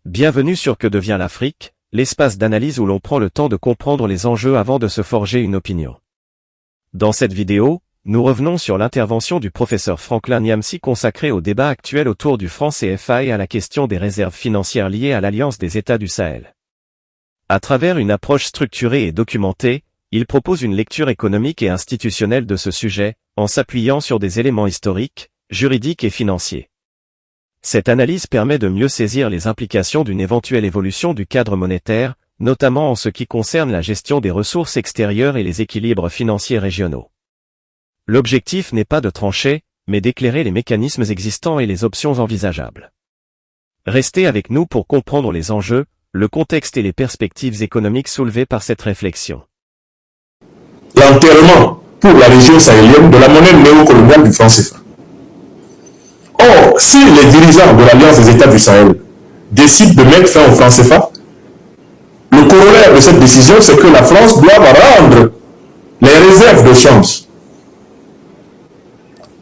Bienvenue sur Que devient l'Afrique, l'espace d'analyse où l'on prend le temps de comprendre les enjeux avant de se forger une opinion. Dans cette vidéo, nous revenons sur l'intervention du professeur Franklin Nyamsi consacrée au débat actuel autour du franc CFA et à la question des réserves financières liées à l'Alliance des États du Sahel. À travers une approche structurée et documentée, il propose une lecture économique et institutionnelle de ce sujet, en s'appuyant sur des éléments historiques, juridiques et financiers. Cette analyse permet de mieux saisir les implications d'une éventuelle évolution du cadre monétaire, notamment en ce qui concerne la gestion des ressources extérieures et les équilibres financiers régionaux. L'objectif n'est pas de trancher, mais d'éclairer les mécanismes existants et les options envisageables. Restez avec nous pour comprendre les enjeux, le contexte et les perspectives économiques soulevées par cette réflexion. L'enterrement pour la région sahélienne de la monnaie néocoloniale du franc CFA. Or, si les dirigeants de l'Alliance des États du Sahel décident de mettre fin au franc CFA, le corollaire de cette décision, c'est que la France doit rendre les réserves de change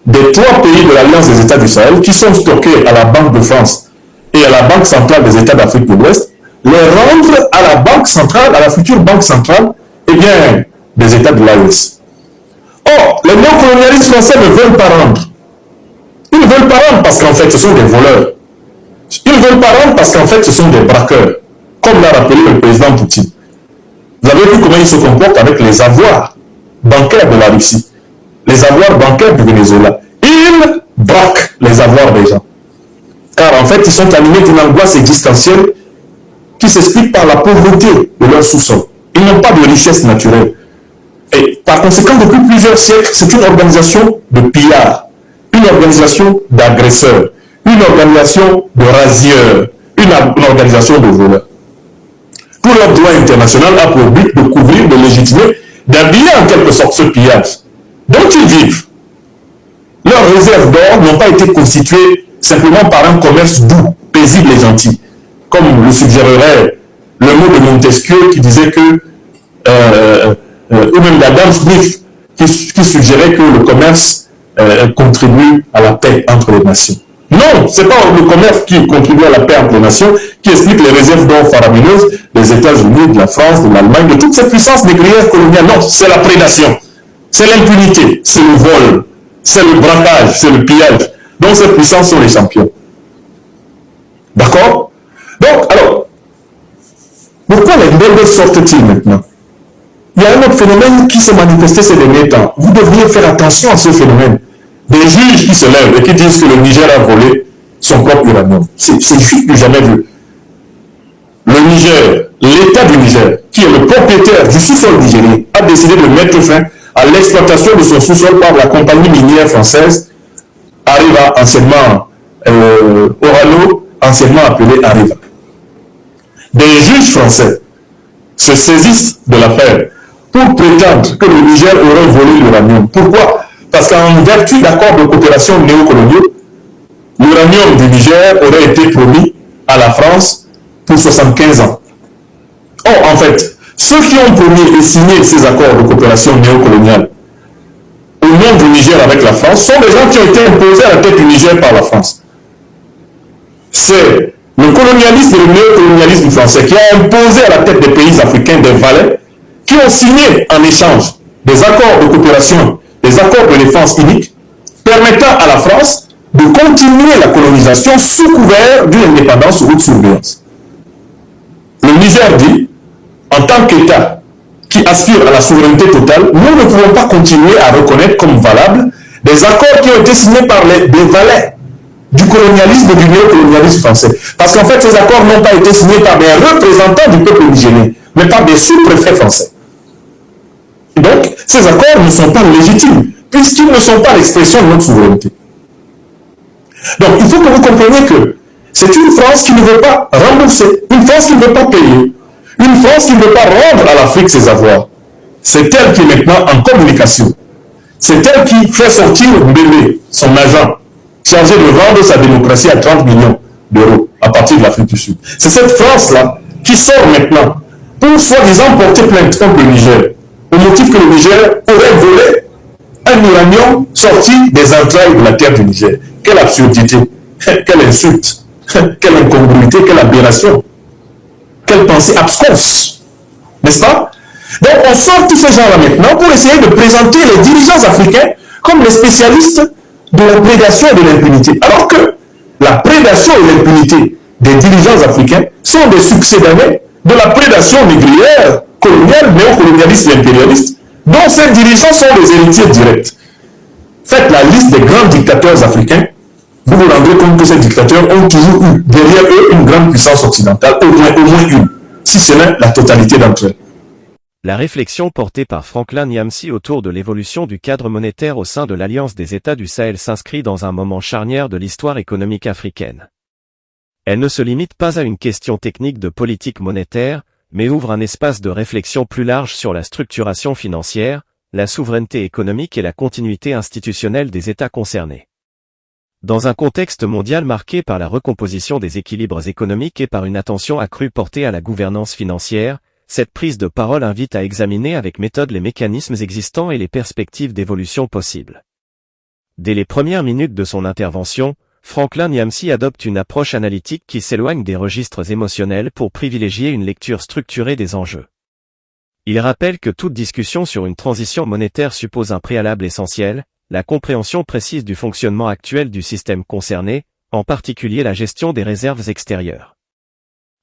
des 3 pays de l'Alliance des États du Sahel qui sont stockés à la Banque de France et à la Banque centrale des États d'Afrique de l'Ouest, les rendre à la Banque centrale, à la future Banque centrale, des États de l'AES. Or, les néocolonialistes français ne veulent pas rendre. Ils ne veulent pas rendre parce qu'en fait, ce sont des voleurs. Ils ne veulent pas rendre parce qu'en fait, ce sont des braqueurs, comme l'a rappelé le président Poutine. Vous avez vu comment ils se comportent avec les avoirs bancaires de la Russie, les avoirs bancaires du Venezuela. Ils braquent les avoirs des gens. Car en fait, ils sont animés d'une angoisse existentielle qui s'explique par la pauvreté de leur sous-sol. Ils n'ont pas de richesse naturelle. Et par conséquent, depuis plusieurs siècles, c'est une organisation de pillards, une organisation d'agresseurs, une organisation de razzieurs, une organisation de voleurs. Tout leur droit international a pour but de couvrir, de légitimer, d'habiller en quelque sorte ce pillage dont ils vivent. Leurs réserves d'or n'ont pas été constituées simplement par un commerce doux, paisible et gentil, comme le suggérerait le mot de Montesquieu qui disait que ou même d'Adam Smith qui suggérait que le commerce contribue à la paix entre les nations. Non, ce n'est pas le commerce qui contribue à la paix entre les nations qui explique les réserves d'or faramineuses des États-Unis, de la France, de l'Allemagne, de toutes ces puissances négrières coloniales. Non, c'est la prédation, c'est l'impunité, c'est le vol, c'est le braquage, c'est le pillage. Donc ces puissances sont les champions. D'accord? Donc, alors, pourquoi les Ndembe sortent-ils maintenant? Il y a un autre phénomène qui s'est manifesté ces derniers temps. Vous devriez faire attention à ce phénomène. Des juges qui se lèvent et qui disent que le Niger a volé son propre uranium. C'est juste du jamais vu. Le Niger, l'État du Niger, qui est le propriétaire du sous-sol nigérien, a décidé de mettre fin à l'exploitation de son sous-sol par la compagnie minière française Areva, anciennement Orano, anciennement appelé Areva. Des juges français se saisissent de l'affaire pour prétendre que le Niger aurait volé l'uranium. Pourquoi? Parce qu'en vertu d'accords de coopération néocoloniaux, l'uranium du Niger aurait été promis à la France pour 75 ans. Or, en fait, ceux qui ont promis et signé ces accords de coopération néocoloniale au nom du Niger avec la France sont des gens qui ont été imposés à la tête du Niger par la France. C'est le colonialisme et le néocolonialisme français qui a imposé à la tête des pays africains des valets qui ont signé en échange des accords de coopération, des accords de défense uniques, permettant à la France de continuer la colonisation sous couvert d'une indépendance ou de surveillance. Le Niger dit, en tant qu'État qui aspire à la souveraineté totale, nous ne pouvons pas continuer à reconnaître comme valables des accords qui ont été signés par les valets du colonialisme et du néocolonialisme français. Parce qu'en fait, ces accords n'ont pas été signés par des représentants du peuple nigérien, mais par des sous-préfets français. Et donc, ces accords ne sont pas légitimes, puisqu'ils ne sont pas l'expression de notre souveraineté. Donc, il faut que vous compreniez que c'est une France qui ne veut pas rembourser, une France qui ne veut pas payer, une France qui ne veut pas rendre à l'Afrique ses avoirs. C'est elle qui est maintenant en communication. C'est elle qui fait sortir Mbele, son agent, chargé de vendre sa démocratie à 30 millions d'euros à partir de l'Afrique du Sud. C'est cette France-là qui sort maintenant pour soi-disant porter plainte contre le Niger, au motif que le Niger aurait volé un uranium sorti des entrailles de la terre du Niger. Quelle absurdité, quelle insulte. Quelle incongruité, quelle aberration, quelle pensée absconse, n'est-ce pas? Donc on sort tous ces gens-là maintenant pour essayer de présenter les dirigeants africains comme les spécialistes de la prédation et de l'impunité. Alors que la prédation et l'impunité des dirigeants africains sont des succédanés de la prédation négrière, coloniale, néocolonialiste et impérialiste, dont ces dirigeants sont les héritiers directs. Faites la liste des grands dictateurs africains, vous vous rendrez compte que ces dictateurs ont toujours eu derrière eux une grande puissance occidentale, au moins une, si ce n'est la totalité d'entre elles. La réflexion portée par Franklin Nyamsi autour de l'évolution du cadre monétaire au sein de l'Alliance des États du Sahel s'inscrit dans un moment charnière de l'histoire économique africaine. Elle ne se limite pas à une question technique de politique monétaire, mais ouvre un espace de réflexion plus large sur la structuration financière, la souveraineté économique et la continuité institutionnelle des États concernés. Dans un contexte mondial marqué par la recomposition des équilibres économiques et par une attention accrue portée à la gouvernance financière, cette prise de parole invite à examiner avec méthode les mécanismes existants et les perspectives d'évolution possibles. Dès les premières minutes de son intervention, Franklin Nyamsi adopte une approche analytique qui s'éloigne des registres émotionnels pour privilégier une lecture structurée des enjeux. Il rappelle que toute discussion sur une transition monétaire suppose un préalable essentiel, la compréhension précise du fonctionnement actuel du système concerné, en particulier la gestion des réserves extérieures.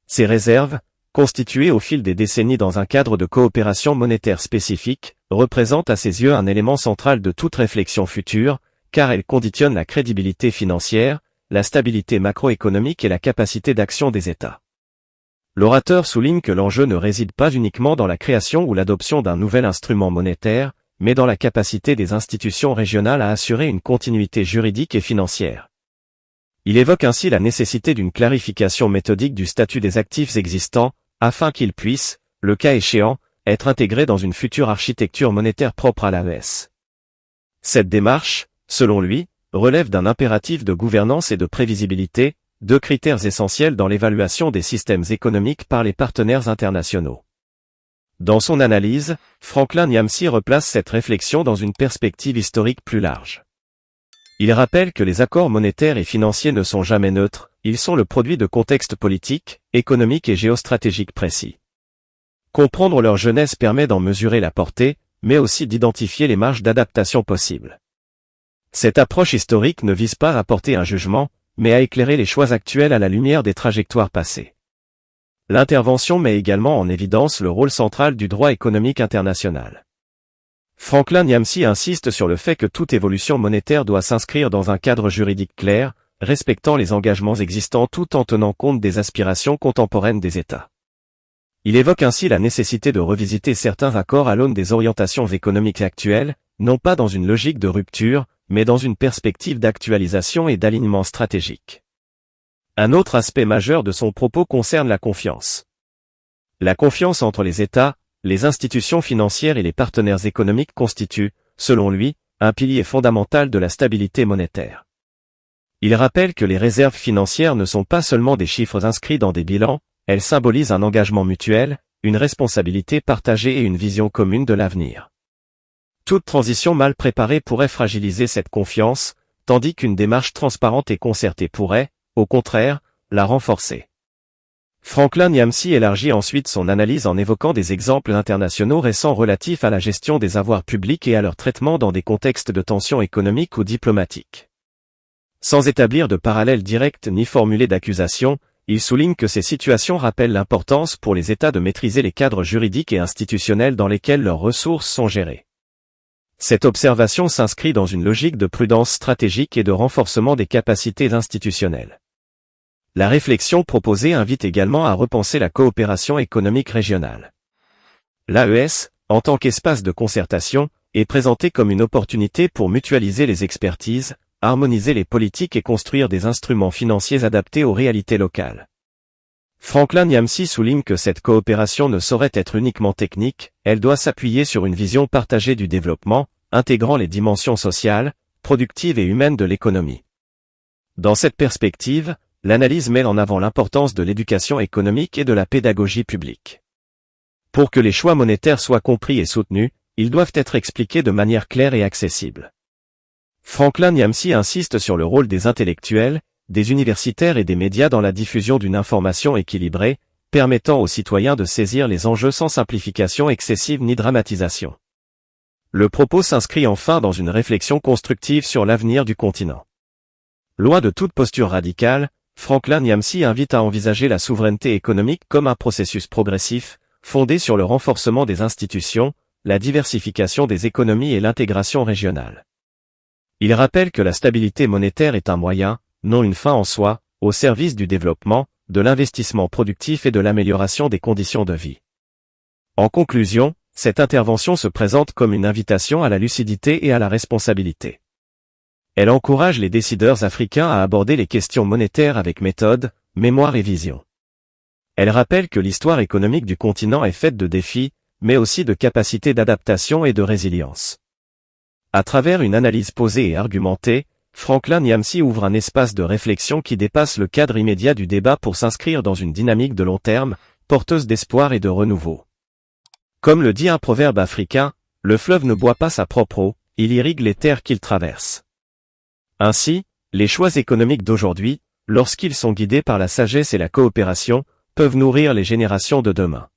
Ces réserves, constituées au fil des décennies dans un cadre de coopération monétaire spécifique, représentent à ses yeux un élément central de toute réflexion future, car elles conditionnent la crédibilité financière, la stabilité macroéconomique et la capacité d'action des États. L'orateur souligne que l'enjeu ne réside pas uniquement dans la création ou l'adoption d'un nouvel instrument monétaire, mais dans la capacité des institutions régionales à assurer une continuité juridique et financière. Il évoque ainsi la nécessité d'une clarification méthodique du statut des actifs existants, afin qu'ils puissent, le cas échéant, être intégrés dans une future architecture monétaire propre à l'AES. Cette démarche, selon lui, relève d'un impératif de gouvernance et de prévisibilité, deux critères essentiels dans l'évaluation des systèmes économiques par les partenaires internationaux. Dans son analyse, Franklin Nyamsi replace cette réflexion dans une perspective historique plus large. Il rappelle que les accords monétaires et financiers ne sont jamais neutres, ils sont le produit de contextes politiques, économiques et géostratégiques précis. Comprendre leur genèse permet d'en mesurer la portée, mais aussi d'identifier les marges d'adaptation possibles. Cette approche historique ne vise pas à porter un jugement, mais à éclairer les choix actuels à la lumière des trajectoires passées. L'intervention met également en évidence le rôle central du droit économique international. Franklin Nyamsi insiste sur le fait que toute évolution monétaire doit s'inscrire dans un cadre juridique clair, respectant les engagements existants tout en tenant compte des aspirations contemporaines des États. Il évoque ainsi la nécessité de revisiter certains accords à l'aune des orientations économiques actuelles, non pas dans une logique de rupture, mais dans une perspective d'actualisation et d'alignement stratégique. Un autre aspect majeur de son propos concerne la confiance. La confiance entre les États, les institutions financières et les partenaires économiques constitue, selon lui, un pilier fondamental de la stabilité monétaire. Il rappelle que les réserves financières ne sont pas seulement des chiffres inscrits dans des bilans, elles symbolisent un engagement mutuel, une responsabilité partagée et une vision commune de l'avenir. Toute transition mal préparée pourrait fragiliser cette confiance, tandis qu'une démarche transparente et concertée pourrait, au contraire, la renforcer. Franklin Nyamsi élargit ensuite son analyse en évoquant des exemples internationaux récents relatifs à la gestion des avoirs publics et à leur traitement dans des contextes de tensions économiques ou diplomatiques. Sans établir de parallèle direct ni formuler d'accusation, il souligne que ces situations rappellent l'importance pour les États de maîtriser les cadres juridiques et institutionnels dans lesquels leurs ressources sont gérées. Cette observation s'inscrit dans une logique de prudence stratégique et de renforcement des capacités institutionnelles. La réflexion proposée invite également à repenser la coopération économique régionale. L'AES, en tant qu'espace de concertation, est présentée comme une opportunité pour mutualiser les expertises, harmoniser les politiques et construire des instruments financiers adaptés aux réalités locales. Franklin Nyamsi souligne que cette coopération ne saurait être uniquement technique, elle doit s'appuyer sur une vision partagée du développement, intégrant les dimensions sociales, productives et humaines de l'économie. Dans cette perspective, l'analyse met en avant l'importance de l'éducation économique et de la pédagogie publique. Pour que les choix monétaires soient compris et soutenus, ils doivent être expliqués de manière claire et accessible. Franklin Nyamsi insiste sur le rôle des intellectuels, des universitaires et des médias dans la diffusion d'une information équilibrée, permettant aux citoyens de saisir les enjeux sans simplification excessive ni dramatisation. Le propos s'inscrit enfin dans une réflexion constructive sur l'avenir du continent. Loin de toute posture radicale, Franklin Nyamsi invite à envisager la souveraineté économique comme un processus progressif, fondé sur le renforcement des institutions, la diversification des économies et l'intégration régionale. Il rappelle que la stabilité monétaire est un moyen, non une fin en soi, au service du développement, de l'investissement productif et de l'amélioration des conditions de vie. En conclusion, cette intervention se présente comme une invitation à la lucidité et à la responsabilité. Elle encourage les décideurs africains à aborder les questions monétaires avec méthode, mémoire et vision. Elle rappelle que l'histoire économique du continent est faite de défis, mais aussi de capacités d'adaptation et de résilience. À travers une analyse posée et argumentée, Franklin Nyamsi ouvre un espace de réflexion qui dépasse le cadre immédiat du débat pour s'inscrire dans une dynamique de long terme, porteuse d'espoir et de renouveau. Comme le dit un proverbe africain, le fleuve ne boit pas sa propre eau, il irrigue les terres qu'il traverse. Ainsi, les choix économiques d'aujourd'hui, lorsqu'ils sont guidés par la sagesse et la coopération, peuvent nourrir les générations de demain.